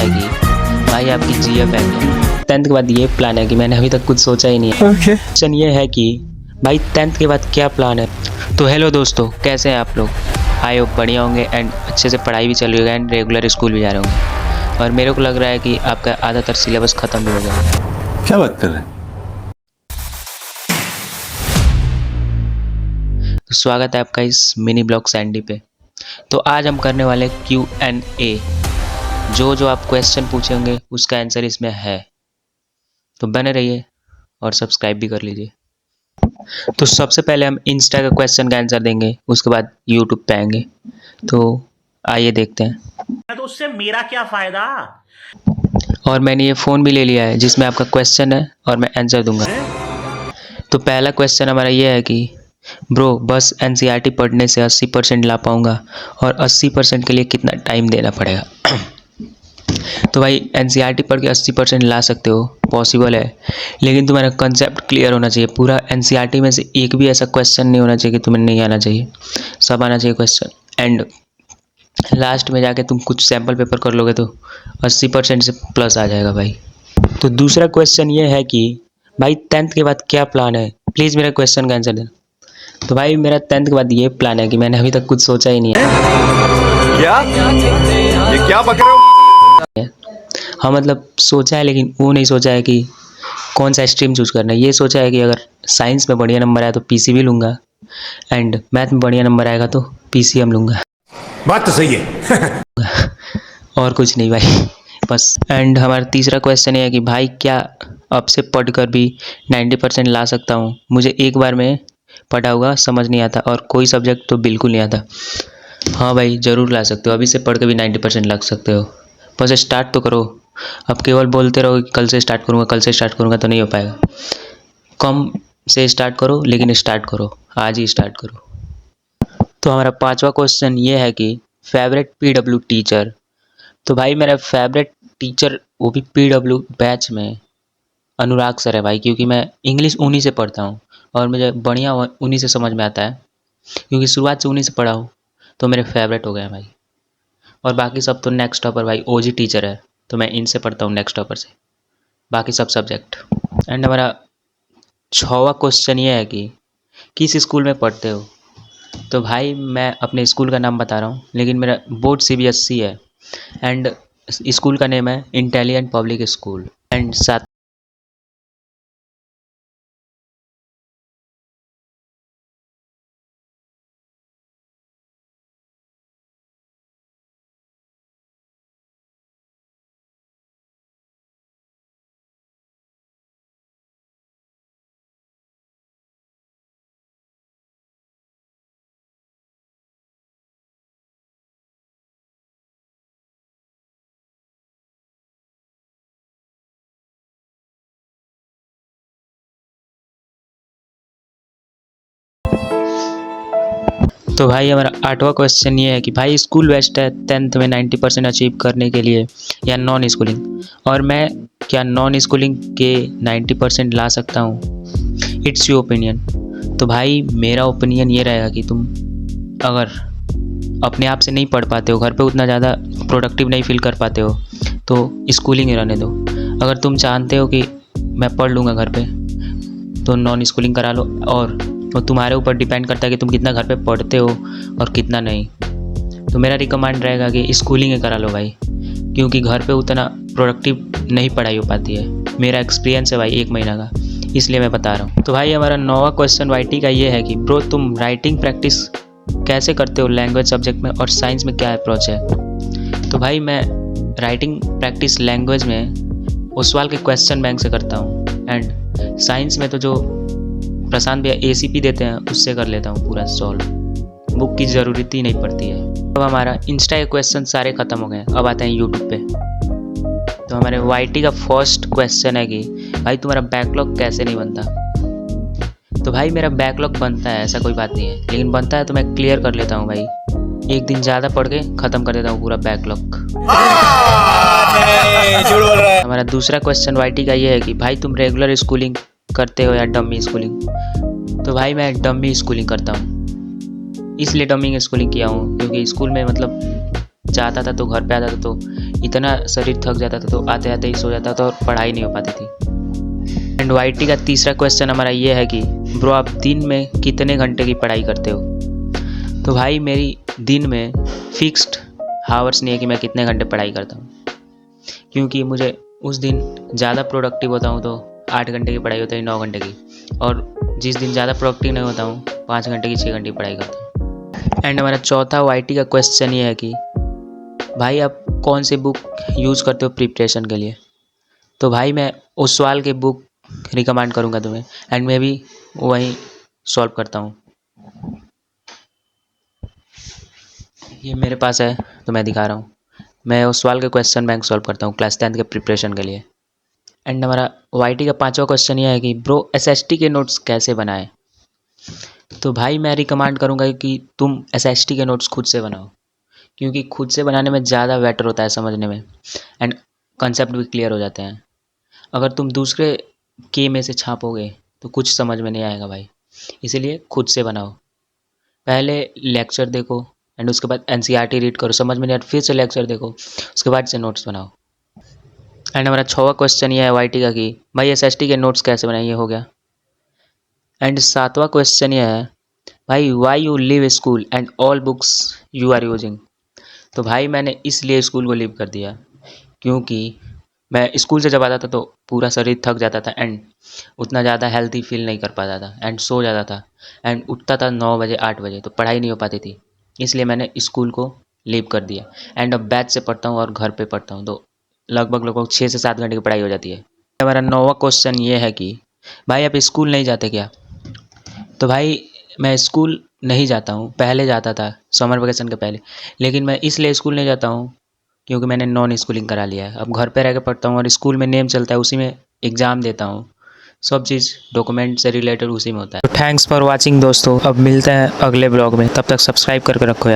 है कि भाई आपकी जीएफ है क्या। 10th के बाद ये प्लान है कि मैंने अभी तक कुछ सोचा ही नहीं है। क्वेश्चन ये है कि भाई 10th के बाद क्या प्लान है। तो हेलो दोस्तों, कैसे हैं आप लोग। आई होप बढ़िया होंगे एंड अच्छे से पढ़ाई भी चल रही होगी एंड रेगुलर स्कूल भी जा रहे होंगे। और मेरे को लग रहा है कि आपका आधातर सिलेबस ख़त्म भी हो गया। क्या बात कर रहे हैं। तो स्वागत है आपका इस मिनी ब्लॉग सैंडी पे। तो आज हम करने वाले Q&A। जो आप क्वेश्चन पूछेंगे उसका आंसर इसमें है, तो बने रहिए और सब्सक्राइब भी कर लीजिए। तो सबसे पहले हम इंस्टा का क्वेश्चन का आंसर देंगे, उसके बाद यूट्यूब पे आएंगे। तो आइए देखते हैं। तो उससे मेरा क्या फायदा। और मैंने ये फ़ोन भी ले लिया है जिसमें आपका क्वेश्चन है और मैं आंसर दूंगा। तो पहला क्वेश्चन हमारा ये है कि ब्रो बस एनसीईआरटी पढ़ने से 80% ला पाऊंगा और 80% के लिए कितना टाइम देना पड़ेगा। तो भाई एनसीईआरटी पढ़ के 80% ला सकते हो, पॉसिबल है, लेकिन तुम्हारा कंसेप्ट क्लियर होना चाहिए। पूरा एनसीईआरटी में से एक भी ऐसा क्वेश्चन नहीं होना चाहिए कि तुम्हें नहीं आना चाहिए, सब आना चाहिए क्वेश्चन। एंड लास्ट में जाके तुम कुछ सैम्पल पेपर कर लोगे तो 80% से प्लस आ जाएगा भाई। तो दूसरा क्वेश्चन ये है कि भाई 10th के बाद क्या प्लान है, प्लीज़ मेरा क्वेश्चन का आंसर देना। तो भाई मेरा 10th के बाद ये प्लान है कि मैंने अभी तक कुछ सोचा ही नहीं है। क्या ये क्या बक रहे हो। हाँ मतलब सोचा है, लेकिन वो नहीं सोचा है कि कौन सा स्ट्रीम चूज करना है। ये सोचा है कि अगर साइंस में बढ़िया नंबर आया तो पीसीबी लूँगा एंड मैथ में बढ़िया नंबर आएगा तो पीसीएम लूँगा। बात तो सही है। और कुछ नहीं भाई, बस। एंड हमारा तीसरा क्वेश्चन ये है कि भाई क्या अब से पढ़कर भी 90% ला सकता हूँ। मुझे एक बार में पढ़ा हुआ समझ नहीं आता और कोई सब्जेक्ट तो बिल्कुल नहीं आता। हाँ भाई ज़रूर ला सकते हो, अभी से पढ़ के भी 90% ला सकते हो, बस स्टार्ट तो करो। अब केवल बोलते रहो कि कल से स्टार्ट करूँगा, कल से स्टार्ट करूँगा, तो नहीं हो पाएगा। कम से स्टार्ट करो, लेकिन स्टार्ट करो, आज ही स्टार्ट करो। तो हमारा पांचवा क्वेश्चन ये है कि फेवरेट पीडब्ल्यू टीचर। तो भाई मेरा फेवरेट टीचर वो भी पीडब्ल्यू बैच में अनुराग सर है भाई, क्योंकि मैं इंग्लिश उन्हीं से पढ़ता हूँ और मुझे बढ़िया उन्हीं से समझ में आता है, क्योंकि शुरुआत से उन्हीं से पढ़ा हूँ, तो मेरे फेवरेट हो गए हैं भाई। और बाकी सब तो नेक्स्ट टॉपर भाई ओजी टीचर है, तो मैं इनसे पढ़ता हूँ नेक्स्ट टॉपर से, बाकी सब सब्जेक्ट। एंड हमारा 6वां क्वेश्चन ये है कि किस स्कूल में पढ़ते हो। तो भाई मैं अपने स्कूल का नाम बता रहा हूँ, लेकिन मेरा बोर्ड सीबीएसई है एंड स्कूल का नेम है इंटेलिजेंट पब्लिक स्कूल। एंड साथ तो भाई हमारा 8वां क्वेश्चन ये है कि भाई स्कूल बेस्ट है 10th में 90% अचीव करने के लिए या नॉन स्कूलिंग, और मैं क्या नॉन स्कूलिंग के 90% ला सकता हूँ। It's your opinion. तो भाई मेरा ओपिनियन ये रहेगा कि तुम अगर अपने आप से नहीं पढ़ पाते हो, घर पे उतना ज़्यादा प्रोडक्टिव नहीं फील कर पाते हो, तो स्कूलिंग ही रहने दो। अगर तुम चाहते हो कि मैं पढ़ लूँगा घर पे, तो नॉन स्कूलिंग करा लो, और वो तुम्हारे ऊपर डिपेंड करता है कि तुम कितना घर पे पढ़ते हो और कितना नहीं। तो मेरा रिकमेंड रहेगा कि स्कूलिंग ही करा लो भाई, क्योंकि घर पे उतना प्रोडक्टिव नहीं पढ़ाई हो पाती है। मेरा एक्सपीरियंस है भाई 1 महीना का, इसलिए मैं बता रहा हूँ। तो भाई हमारा 9वां क्वेश्चन वाईटी का ये है कि ब्रो तुम राइटिंग प्रैक्टिस कैसे करते हो लैंग्वेज सब्जेक्ट में, और साइंस में क्या अप्रोच है। तो भाई मैं राइटिंग प्रैक्टिस लैंग्वेज में ओसवाल के क्वेश्चन बैंक से करता हूँ, एंड साइंस में तो जो प्रशांत भैया एसीपी देते हैं उससे कर लेता हूँ पूरा सॉल्व, बुक की ज़रूरत ही नहीं पड़ती है। अब हमारा इंस्टा के क्वेश्चन सारे ख़त्म हो गए, अब आते हैं यूट्यूब पे। तो हमारे वाईटी का फर्स्ट क्वेश्चन है कि भाई तुम्हारा बैकलॉग कैसे नहीं बनता। तो भाई मेरा बैकलॉग बनता है, ऐसा कोई बात नहीं है, लेकिन बनता है तो मैं क्लियर कर लेता हूँ भाई, एक दिन ज़्यादा पढ़ के ख़त्म कर देता हूँ पूरा बैकलॉग। हमारा दूसरा क्वेश्चन वाईटी का ये है कि भाई तुम रेगुलर स्कूलिंग करते हो या डमी स्कूलिंग। तो भाई मैं डमी स्कूलिंग करता हूँ, इसलिए डमी स्कूलिंग किया हूँ क्योंकि स्कूल में मतलब जाता था तो घर पे आता था तो इतना शरीर थक जाता था तो आते आते ही सो जाता था और पढ़ाई नहीं हो पाती थी। एंड वाईटी का तीसरा क्वेश्चन हमारा ये है कि ब्रो आप दिन में कितने घंटे की पढ़ाई करते हो? तो भाई मेरी दिन में फिक्स्ड हावर्स नहीं है कि मैं कितने घंटे पढ़ाई करता हूँ, क्योंकि मुझे उस दिन ज़्यादा प्रोडक्टिव होता हूँ तो 8 घंटे की पढ़ाई होती है 9 घंटे की, और जिस दिन ज़्यादा प्रोडक्टिव नहीं होता हूँ 5 घंटे की 6 घंटे की पढ़ाई करता हूँ। एंड हमारा चौथा वाईटी का क्वेश्चन ये है कि भाई आप कौन सी बुक यूज़ करते हो प्रिपरेशन के लिए? तो भाई मैं ओसवाल के बुक रिकमेंड करूँगा तुम्हें, एंड मैं भी वही सॉल्व करता हूँ। ये मेरे पास है तो मैं दिखा रहा हूँ। मैं ओसवाल के क्वेश्चन बैंक सॉल्व करता हूँ क्लास 10th के प्रिपरेशन के लिए। एंड हमारा वाईटी का 5वां क्वेश्चन ये है कि ब्रो एसएसटी के नोट्स कैसे बनाएं? तो भाई मैं रिकमेंड करूँगा कि तुम एसएसटी के नोट्स खुद से बनाओ, क्योंकि खुद से बनाने में ज़्यादा बेटर होता है समझने में, एंड कंसेप्ट भी क्लियर हो जाते हैं। अगर तुम दूसरे के में से छापोगे तो कुछ समझ में नहीं आएगा भाई, इसीलिए खुद से बनाओ। पहले लेक्चर देखो एंड उसके बाद एनसीईआरटी रीड करो, समझ में नहीं आया फिर से लेक्चर देखो, उसके बाद से नोट्स बनाओ। एंड हमारा 6वां क्वेश्चन ये है वाईटी का कि भाई एसएसटी के नोट्स कैसे बनाए, ये हो गया। एंड 7वां क्वेश्चन ये है भाई why you leave school and all books you are using? तो भाई मैंने इसलिए स्कूल को लीव कर दिया क्योंकि मैं स्कूल से जब आता था तो पूरा शरीर थक जाता था एंड उतना ज़्यादा हेल्थी फील नहीं कर पाता था, एंड सो जाता था एंड उठता था 9 बजे 8 बजे, तो पढ़ाई नहीं हो पाती थी, इसलिए मैंने स्कूल को लीव कर दिया। एंड अब बैच से पढ़ता हूँ और घर पे पढ़ता हूँ तो लगभग 6 से 7 घंटे की पढ़ाई हो जाती है। हमारा 9वां क्वेश्चन ये है कि भाई आप स्कूल नहीं जाते क्या? तो भाई मैं स्कूल नहीं जाता हूँ, पहले जाता था समर वेकेशन के पहले, लेकिन मैं इसलिए स्कूल नहीं जाता हूँ क्योंकि मैंने नॉन स्कूलिंग करा लिया है। अब घर पे रह के पढ़ता हूँ और स्कूल में नेम चलता है, उसी में एग्ज़ाम देता हूँ, सब चीज़ डॉक्यूमेंट से रिलेटेड उसी में होता है। तो थैंक्स फॉर वाचिंग दोस्तों, अब मिलते हैं अगले ब्लॉग में, तब तक सब्सक्राइब करके रखो यार।